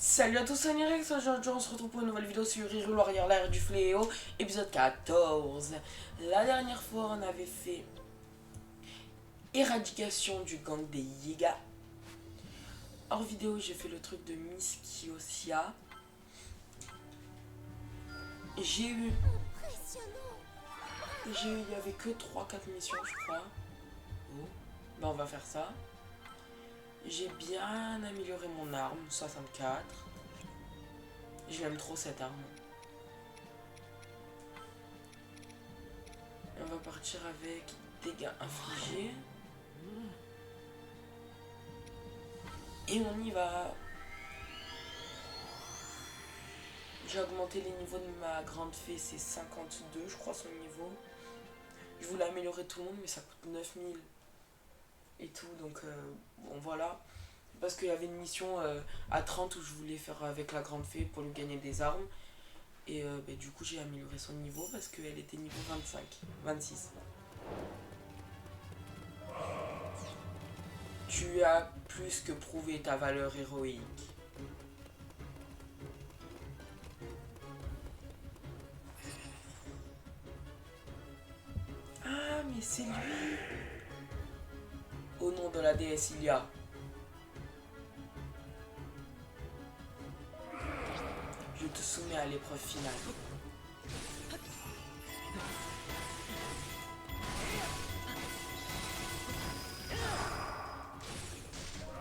Salut à tous, c'est Anirex, aujourd'hui on se retrouve pour une nouvelle vidéo sur Hyrule Warrior, l'ère du fléau, épisode 14. La dernière fois on avait fait éradication du gang des Yiga. Hors vidéo j'ai fait le truc de Miss Kyosia. Il y avait que 3-4 missions je crois. Oh. Ben on va faire ça. J'ai bien amélioré mon arme, 64. Je l'aime trop cette arme. On va partir avec dégâts infligés. Et on y va. J'ai augmenté les niveaux de ma grande fée, c'est 52 je crois son niveau. Je voulais améliorer tout le monde mais ça coûte 9000 et tout, donc bon voilà. Parce qu'il y avait une mission à 30 où je voulais faire avec la grande fée pour lui gagner des armes. Et du coup j'ai amélioré son niveau parce qu'elle était niveau 26. Tu as plus que prouvé ta valeur héroïque. Ah mais c'est lui. Au nom de la déesse Ilia. Je te soumets à l'épreuve finale.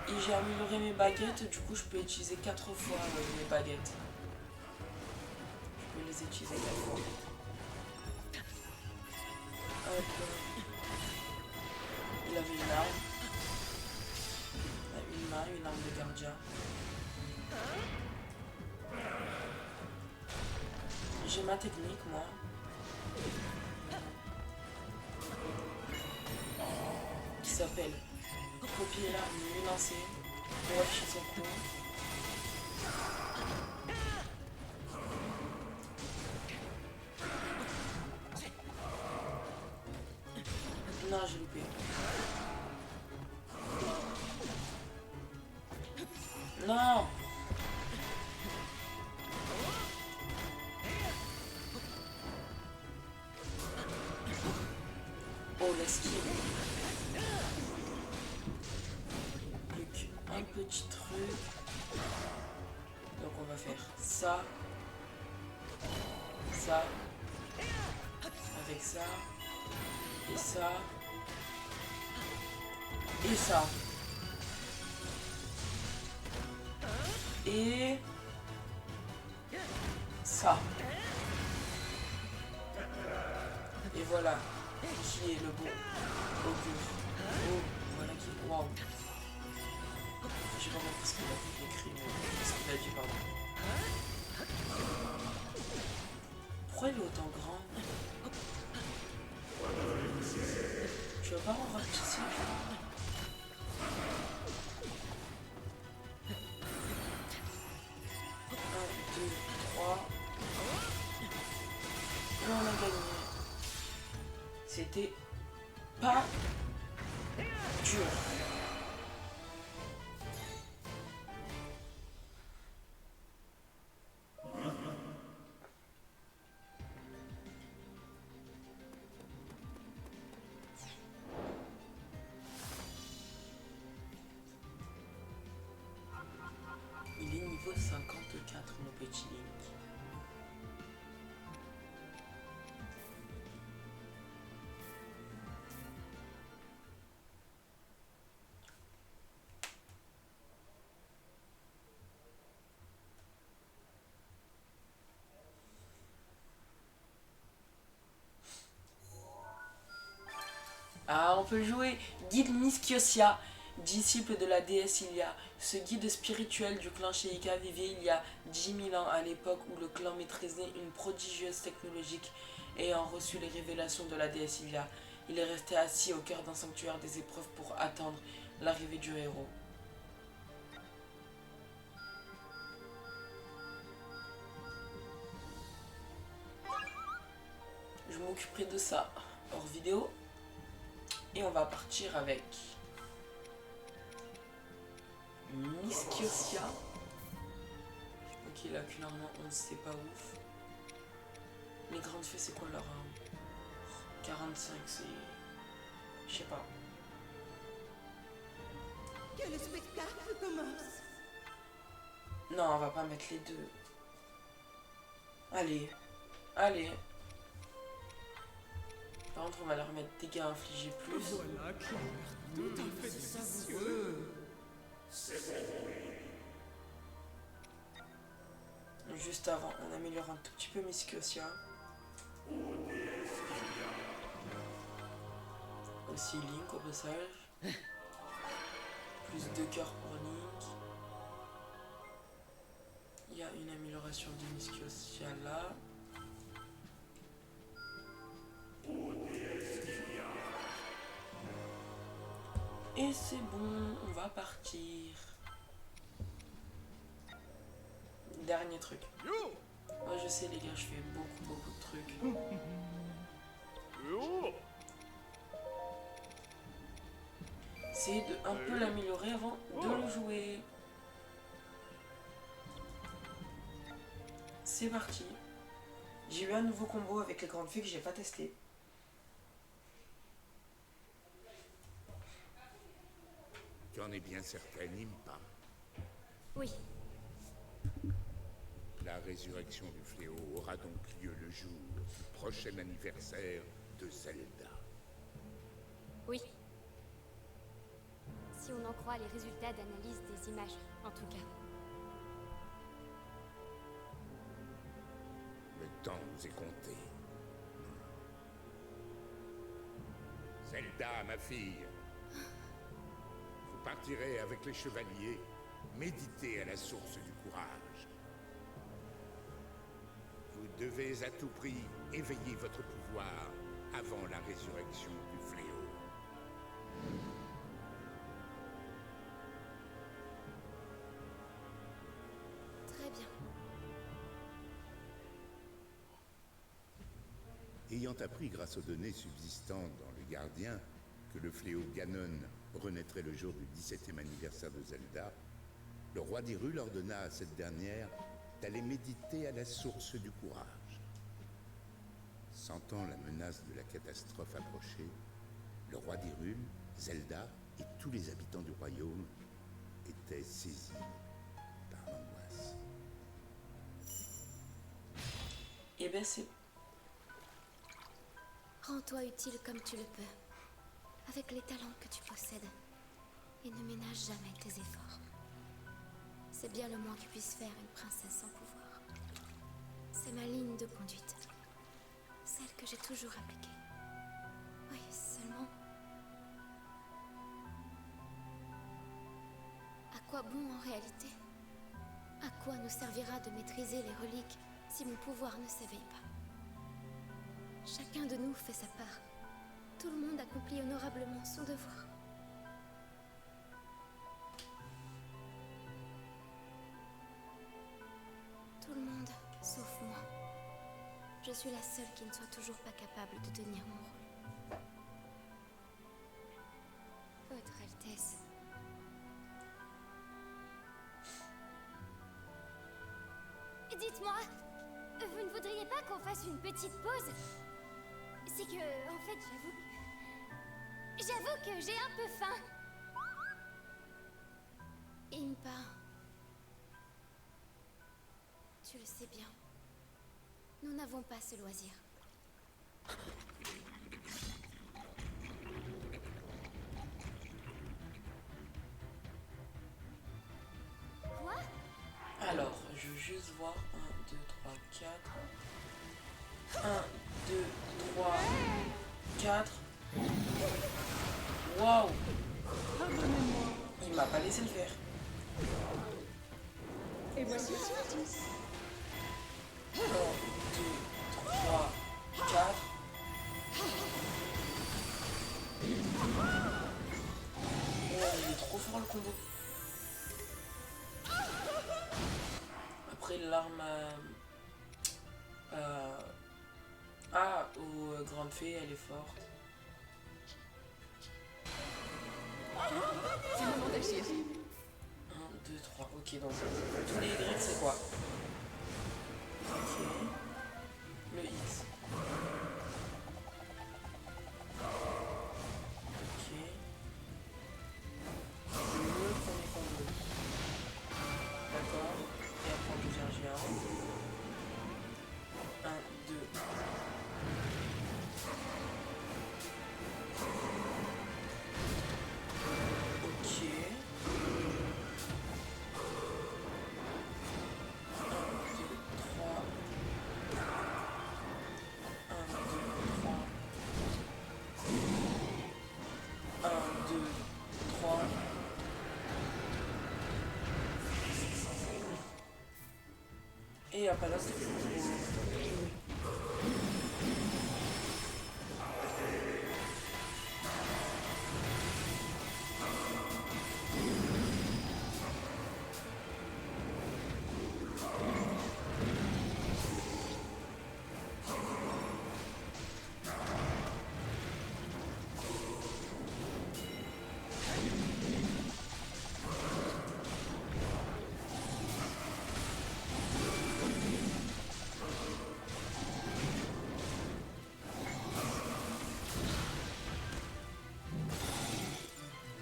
Et j'ai amélioré mes baguettes, du coup je peux utiliser 4 fois mes baguettes. Je peux les utiliser 4 fois. Hop. Il avait une arme. Une arme de gardien. J'ai ma technique moi. Qui s'appelle copier l'arme, lui lancer, pour afficher son coup. Non, j'ai loupé. Non. Oh, l'esquive. Plus qu'un petit truc. Donc on va faire ça. Ça. Avec ça. Et ça. Et ça. Et ça. Et voilà qui est le bon augure. Oh, voilà qui est. Waouh. J'ai pas compris ce qu'il a écrit, mais ce qu'il a dit, pardon. Pourquoi il est autant grand? Tu vas pas en rapetisser? 1, 2, 3. Et on a gagné. C'était pas dur. Il est niveau 54, mon petit Link. Ah, on peut jouer guide Miss Kyosia, disciple de la déesse Ilia. Ce guide spirituel du clan Sheikah vivait il y a 10 000 ans, à l'époque où le clan maîtrisait une prodigieuse technologie ayant reçu les révélations de la déesse Ilia. Il est resté assis au cœur d'un sanctuaire des épreuves pour attendre l'arrivée du héros. Je m'occuperai de ça hors vidéo. Et on va partir avec Miss Kyosia. Ok, là, qu'une arme 11, c'est pas ouf. Les grandes fées, c'est quoi leur arme? 45, c'est... Je sais pas. Que le spectacle commence. Non, on va pas mettre les deux. Allez. Allez. Par contre, on va leur mettre dégâts infligés plus. Voilà, Claire, tout à fait délicieux. Juste avant, on améliore un tout petit peu Miscosia. Aussi Link au passage. Plus 2 cœurs pour Link. Il y a une amélioration de Miscosia là. Et c'est bon, on va partir. Dernier truc. Moi je sais les gars, je fais beaucoup de trucs. C'est de un peu l'améliorer avant de le jouer. C'est parti. J'ai eu un nouveau combo avec les grandes fées que j'ai pas testé. Tu en es bien certaine, Impa? Oui, La résurrection du fléau aura donc lieu le jour du prochain anniversaire de Zelda. oui. Si on en croit les résultats d'analyse des images, en tout cas. Le temps nous est compté. Zelda, ma fille, vous partirez avec les chevaliers méditer à la source du courage. Vous devez à tout prix éveiller votre pouvoir avant la résurrection du fléau. Très bien. Ayant appris grâce aux données subsistantes dans le Gardien que le fléau Ganon renaîtrait le jour du 17e anniversaire de Zelda, le roi d'Hyrule ordonna à cette dernière d'aller méditer à la source du courage. Sentant la menace de la catastrophe approcher, le roi d'Hyrule, Zelda et tous les habitants du royaume étaient saisis par l'angoisse. Et ben c'est... Rends-toi utile comme tu le peux, avec les talents que tu possèdes, et ne ménage jamais tes efforts. C'est bien le moins que puisse faire une princesse sans pouvoir. C'est ma ligne de conduite, celle que j'ai toujours appliquée. Oui, seulement... À quoi bon en réalité? À quoi nous servira de maîtriser les reliques si mon pouvoir ne s'éveille pas? Chacun de nous fait sa part. Tout le monde accomplit honorablement son devoir. Tout le monde, sauf moi. Je suis la seule qui ne soit toujours pas capable de tenir mon rôle. Votre Altesse. Dites-moi, vous ne voudriez pas qu'on fasse une petite pause? C'est que, en fait, j'avoue que j'ai un peu faim. Impa. Tu le sais bien. Nous n'avons pas ce loisir. Quoi? Alors, je veux juste voir 1, 2, 3, 4. 1, 2, 3, 4. Waouh! Il m'a pas laissé le faire. Et voici le 10. 1, 2, 3, 4. Oh, il est trop fort le combo. Après l'arme aux grandes fées, elle est forte. C'est le moment d'agir. 1, 2, 3. Ok, donc tous les Y, c'est quoi? bien. 1, 2. Ok. 1, 2, 3. 1, 2, 3. 1, 2, 3. Et il n'y a pas d'as de fou.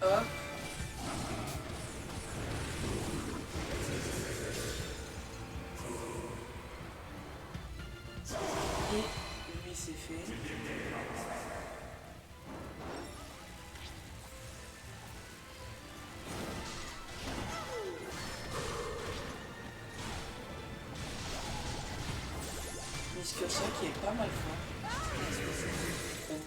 Hop. Et lui c'est fait. Miskiosa qui est pas mal fort. Je trouve.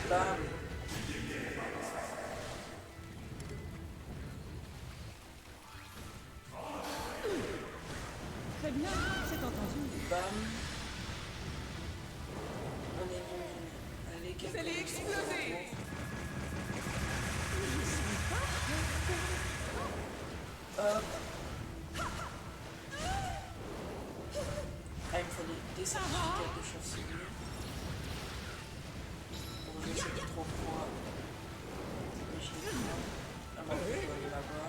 Bam. Très bien, c'est entendu. Bam. On élimine. Allez, quelqu'un. Fais-les exploser. Hop. Ah, il me faut des certificats de chancelier. Bon, je sais plus trop quoi. Mais je l'ai pas. Ah bah, je dois aller là-bas.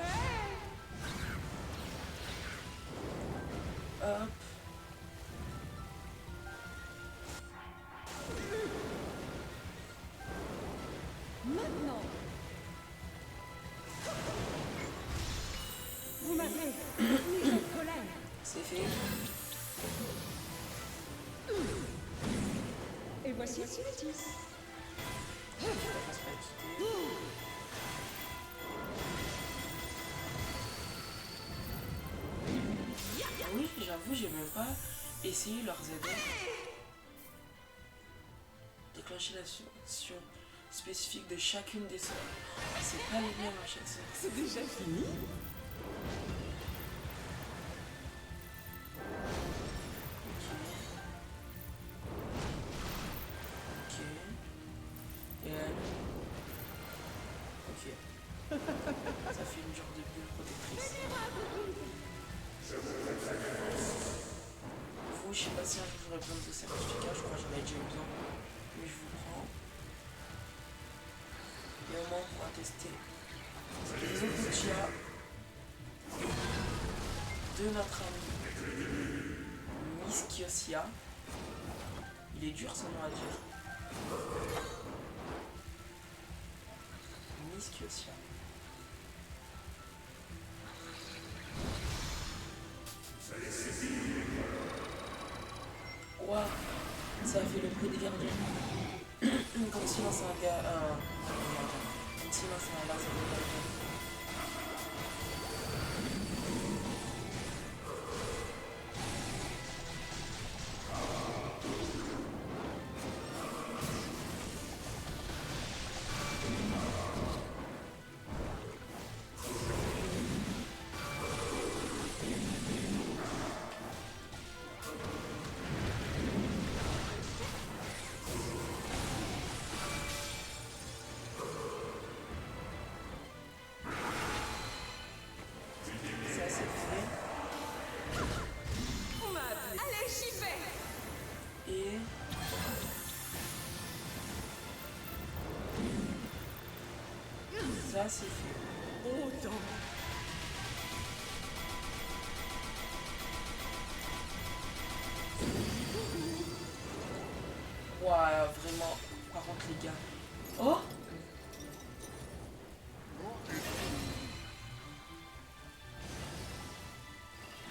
Hop. Maintenant. Vous m'avez mis en colère. C'est fait. Et voici Sylvatis. Je pense pas quitter. Oui, j'avoue, j'ai même pas essayé leurs aides. Déclencher l'action spécifique de chacune des sœurs. C'est pas les mêmes à chaque sœur. C'est déjà fini. Ok. Et elle. Ok. Ça fait une genre de bulle protectrice. Vous, je sais pas si un jour j'aurai besoin de ce certificat, je crois que j'en ai déjà eu besoin. Mais je vous prends. Et au moins on pourra tester les autres outils de notre ami Miskiosia. Il est dur son nom à dire. Miskiosia. Waouh, ça a fait le bruit des gardiens. Comme si c'est un gars. Comme si c'est un laser de gardien. Ça, c'est fait. bon temps. Ouah, vraiment. Par contre, les gars. Oh!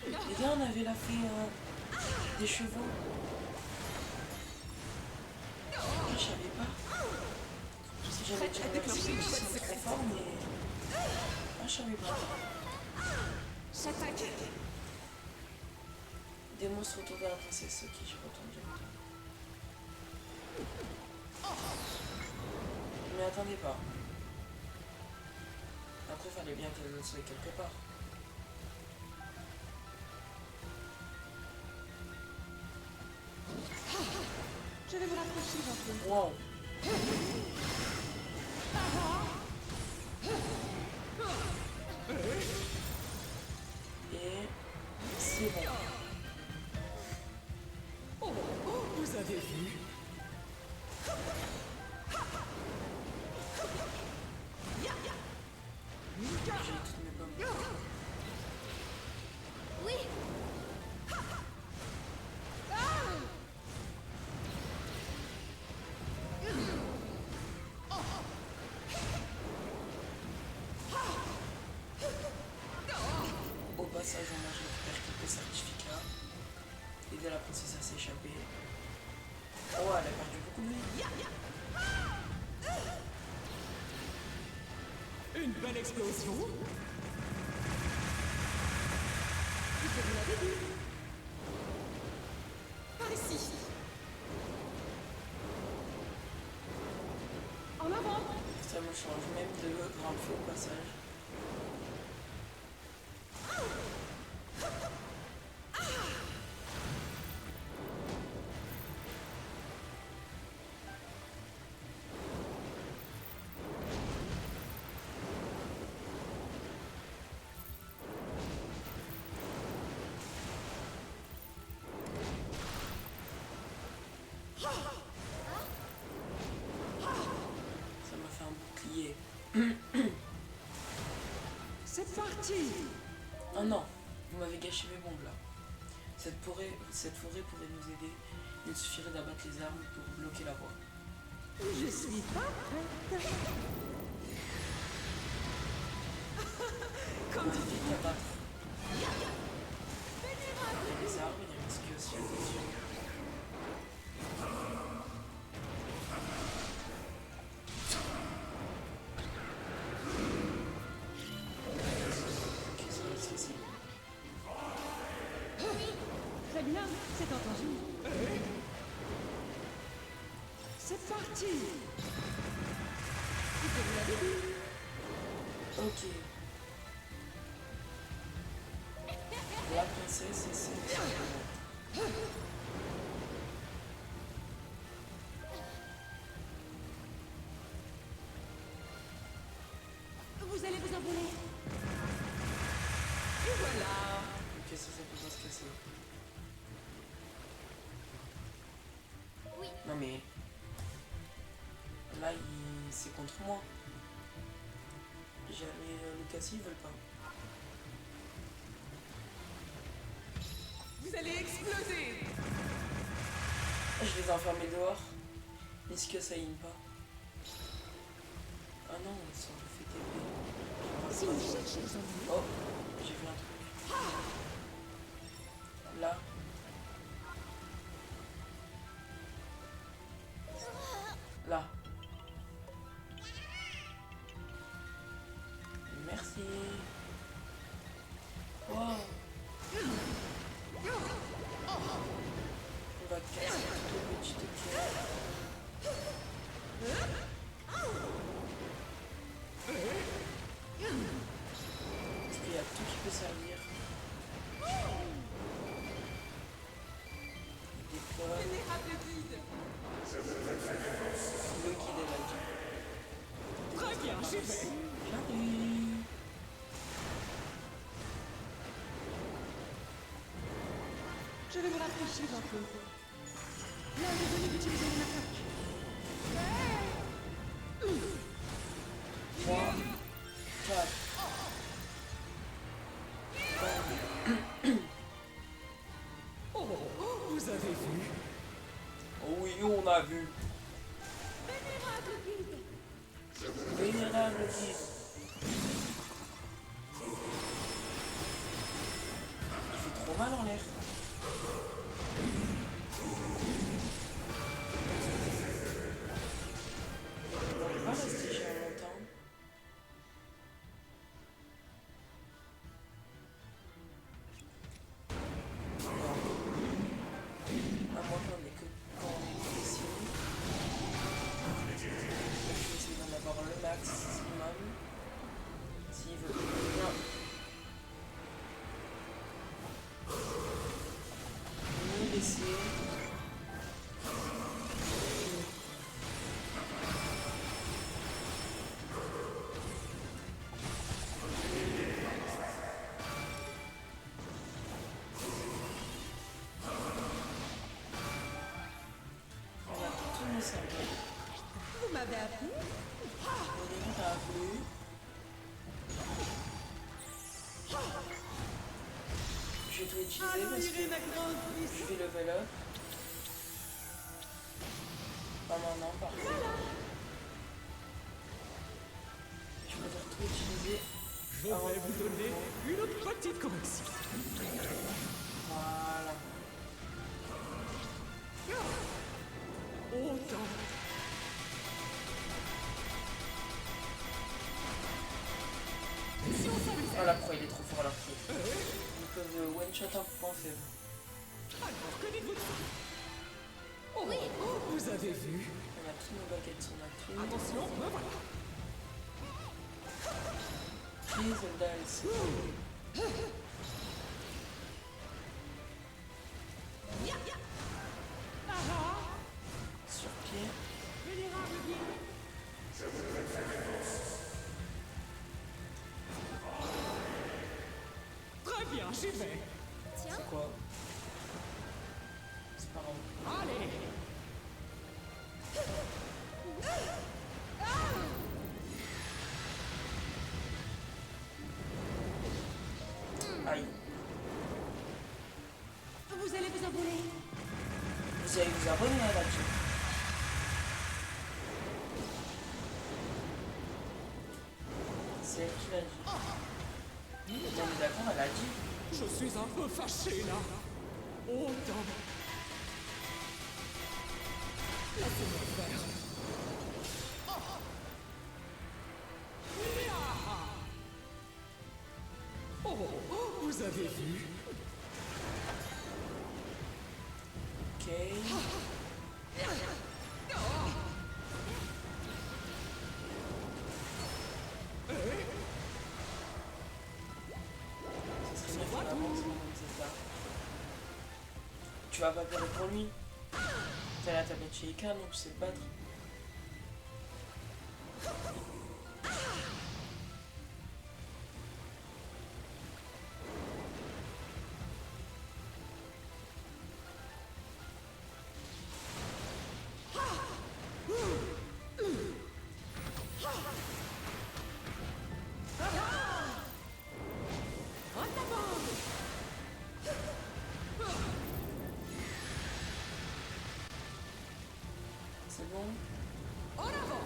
Les gars, on avait la fée des chevaux. Ah, je savais pas. Si j'avais déjà remercié aussi, c'est trop fort, mais. Ah, je savais pas. J'attaque. Des monstres autour de la princesse. Ok, j'ai entendu. Mais attendez pas. Après, fallait bien qu'elle soit quelque part. Je vais me rapprocher un peu. Wow. Et c'est bon. Oh, vous avez vu? J'ai toutes mes pommes. Oui. Au passage, on a récupéré quelques certificats. Aider la princesse à s'échapper. Oh, elle a perdu beaucoup de vie. Une belle explosion. Par ici. En avant. Ça me change même de grande feu au passage. Ça m'a fait un bouclier. C'est parti. Oh non, vous m'avez gâché mes bombes là. Cette forêt pourrait nous aider. Il suffirait d'abattre les armes pour bloquer la voie. Je suis pas prête. Comment vite abattre? Il y a les armes, il y a une ski aussi, attention. Ok, ça va se laisser. Très bien, c'est entendu. C'est parti. Vous l'avez dit. Ok. La princesse et c'est... Vous allez vous envoler. Et voilà. Ok, ça peut pas se casser. Oui. Non mais... Là, c'est contre moi. Jamais le casser, ils veulent pas. Vous allez exploser. Je les ai enfermés dehors. Est-ce que ça ine pas? Ah non, ils sont fait Si TP. vous cherchez les ennuis, Oh, j'ai vu un truc. Là. Là. Merci. Wow. On va casser toutes les petites pierres. Parce qu'il y a tout qui peut servir. Des pommes. vénérable guide. Le guide est là. Très bien, j'y vais. J'arrive. Je vais me rafraîchir un peu. L'heure est venue d'utiliser mon attaque. 3, 4, pas vu. Vénérable guide. Il fait trop mal en l'air. On va pas rester chez un longtemps. À moins qu'on ait que quand on est ici. Je vais essayer d'en avoir le maximum. S'il veut bien me laisser. On a tout mis ça. Vous m'avez appris? On est appelé. Je vais tout utiliser parce que ma grande je vais level up. Pas maintenant, par contre. Je préfère tout utiliser. Je vais vous donner une petite correction. Voilà. Autant. Voilà pourquoi il est trop fort alors qu'ils peuvent one-shot un point faible. Alors, que dites-vous de ça? Oh, Oui. oh, vous avez vu? On a toutes nos baguettes, on a tout. Attention, me voilà. Please, dice. Sur pied. Très bien, j'y vais. Tiens, C'est quoi? C'est pas grave. Allez. Aïe. Vous allez vous abonner. Vous allez vous abonner à la team. C'est elle qui l'a dit. On est d'accord, elle a dit. Je suis un peu fâché là. Autant. Laissez-moi faire. Oh, vous avez vu? Ok. Ça serait bien qu'on avance comme ça. Tu vas pas pleurer pour lui. T'as la tablette chez Ika, donc tu sais te battre. C'est bon? D'accord.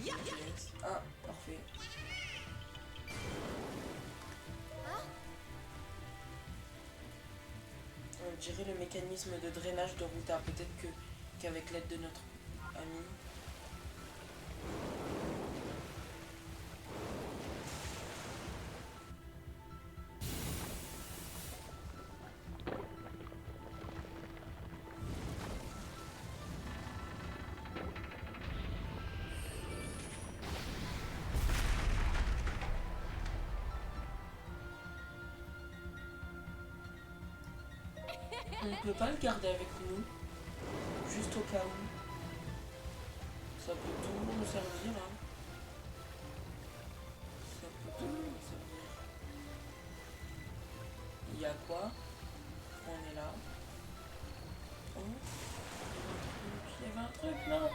Yes. Ah, parfait. On dirait le mécanisme de drainage de Ruta. Peut-être qu'avec l'aide de notre ami. On ne peut pas le garder avec nous, juste au cas où. Ça peut tout nous servir, hein. Ça peut tout nous servir. Il y a quoi? On est là. Oh, il y avait un truc, non.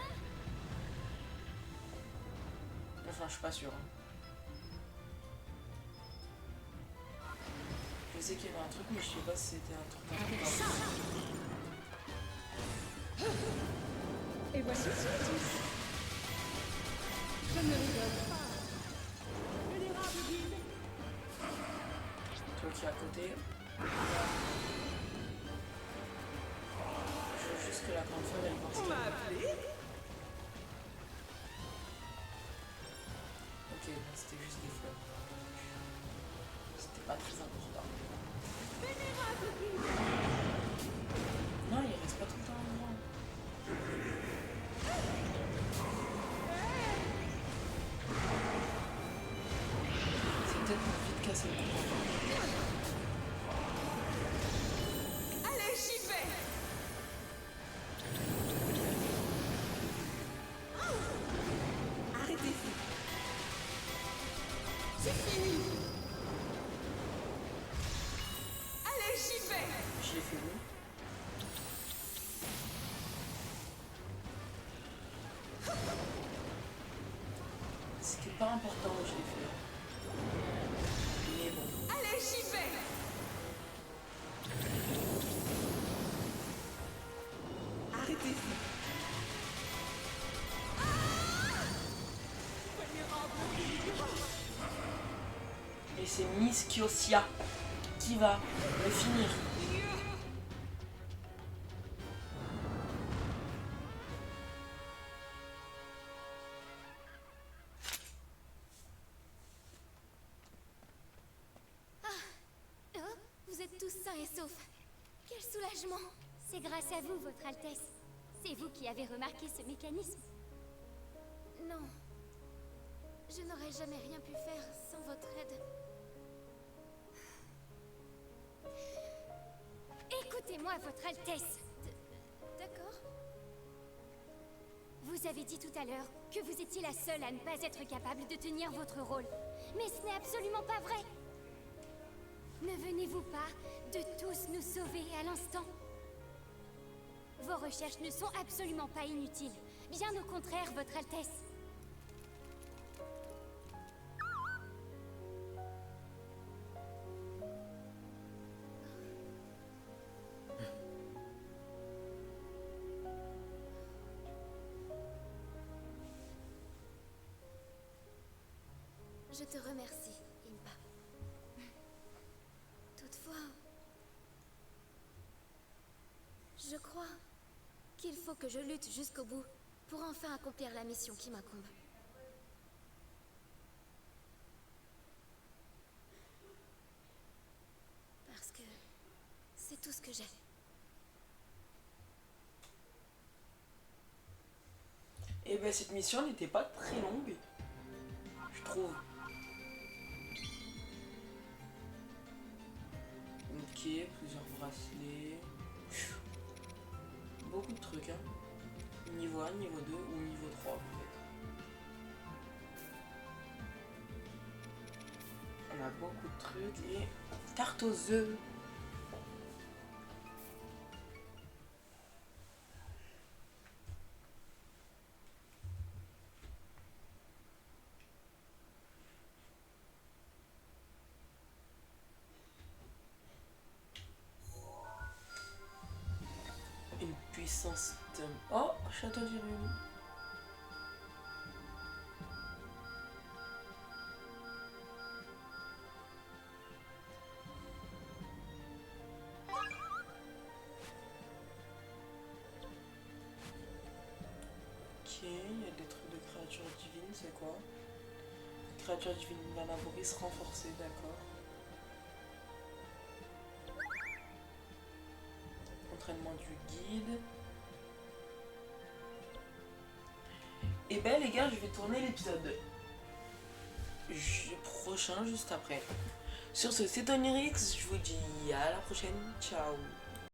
Enfin, je suis pas sûr. Hein. Je sais qu'il y avait un truc, mais je sais pas si c'était un truc important. Et voici Syltis. Je ne rigole pas. Vénérable guide. Toi qui es à côté. Je veux juste que la grande femme elle pense. On m'a appelé. Ok, bon, c'était juste des fleurs. C'était pas très important. Non, il reste pas tout le temps en grand. C'est peut-être pour vite casser le courant. Allez, j'y vais. Arrêtez-vous. C'est fini. Allez, j'y vais. Je l'ai fait où? C'était pas important où je l'ai fait. Mais bon. Allez, j'y vais. Arrêtez-vous. Et c'est Miss Kiosia qui va le finir. Oh, vous êtes tous sains et saufs. Quel soulagement! C'est grâce à vous, Votre Altesse. C'est vous qui avez remarqué ce mécanisme. Non. Je n'aurais jamais rien pu faire sans votre aide. Écoutez-moi, Votre Altesse. D'accord? Vous avez dit tout à l'heure que vous étiez la seule à ne pas être capable de tenir votre rôle. Mais ce n'est absolument pas vrai. Ne venez-vous pas de tous nous sauver à l'instant? Vos recherches ne sont absolument pas inutiles. Bien au contraire, Votre Altesse. Je te remercie, Impa. Toutefois, je crois qu'il faut que je lutte jusqu'au bout pour enfin accomplir la mission qui m'incombe. Parce que c'est tout ce que j'ai. Et ben cette mission n'était pas très longue. Je trouve. Ok, plusieurs bracelets. Beaucoup de trucs, hein. Niveau 1, niveau 2 ou niveau 3 peut-être. On a beaucoup de trucs et tarte aux œufs. Une puissance de... Oh, château d'Irune. Ok, il y a des trucs de créatures divines, c'est quoi? Créature divine Vanaboris renforcée, d'accord. Entraînement du guide. Et ben les gars, je vais tourner l'épisode prochain juste après. Sur ce, c'est Onyrix, je vous dis à la prochaine, ciao.